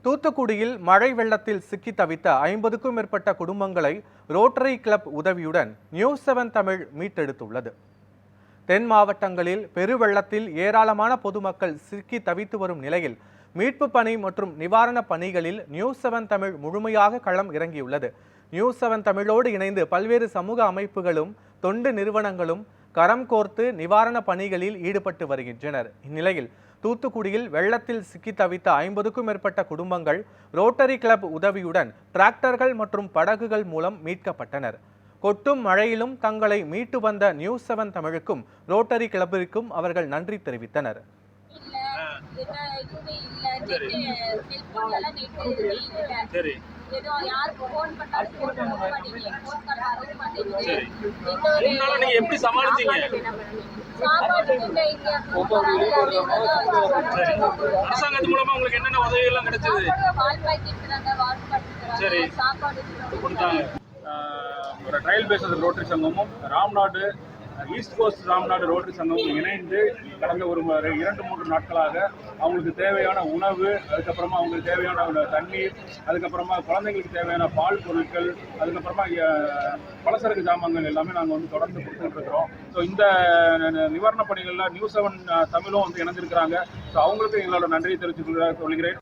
தூத்துக்குடியில் மழை வெள்ளத்தில் சிக்கி தவித்த 50க்கும் மேற்பட்ட குடும்பங்களை ரோட்டரி கிளப் உதவியுடன் நியூஸ் 7 தமிழ் மீட்டெடுத்துள்ளது. தென் மாவட்டங்களில் பெருவெள்ளத்தில் ஏராளமான பொதுமக்கள் சிக்கி தவித்து வரும் நிலையில் மீட்பு பணி மற்றும் நிவாரண பணிகளில் நியூஸ் 7 தமிழ் முழுமையாக களம் இறங்கியுள்ளது. நியூஸ் 7 தமிழோடு இணைந்து பல்வேறு சமூக அமைப்புகளும் தொண்டு நிறுவனங்களும் கரம் கோர்த்து நிவாரண பணிகளில் ஈடுபட்டு வருகின்றனர். இந்நிலையில் தூத்துக்குடியில் வெள்ளத்தில் சிக்கி தவித்த 50க்கும் மேற்பட்ட குடும்பங்கள் ரோட்டரி கிளப் உதவியுடன் டிராக்டர்கள் மற்றும் படகுகள் மூலம் மீட்கப்பட்டனர். கொட்டும் மழையிலும் தங்களை மீட்டு வந்த நியூஸ் 7 தமிழுக்கும் ரோட்டரி கிளப்பிற்கும் அவர்கள் நன்றி தெரிவித்தனர். எப்படி சமாளிச்சீங்க? அரசாங்கத்து மூலமா உங்களுக்கு என்னென்ன உதவி எல்லாம் கிடைச்சது? சரி, கொடுத்தாங்க. ஒரு ட்ரையல் பேஸ்ட் ரோட்டரி சங்கமும் Ramnad east coast Ramnad rotary சங்கமும் இணைந்து கடந்த ஒரு 2-3 நாட்களாக அவங்களுக்கு தேவையான உணவு, அதுக்கப்புறமா அவங்களுக்கு தேவையான தண்ணீர், அதுக்கப்புறமா குழந்தைங்களுக்கு தேவையான பால் பொருட்கள், அதுக்கப்புறமா பலசரக்கு ஜாமான்கள் எல்லாமே நாங்கள் வந்து தொடர்ந்து கொடுத்துட்டு இருக்கிறோம். ஸோ இந்த நிவாரண பணிகளில் நியூஸ் 7 தமிழும் வந்து இணைஞ்சிருக்கிறாங்க. ஸோ அவங்களுக்கு எங்களோட நன்றியை தெரிவித்துக் கொள்கிறேன்.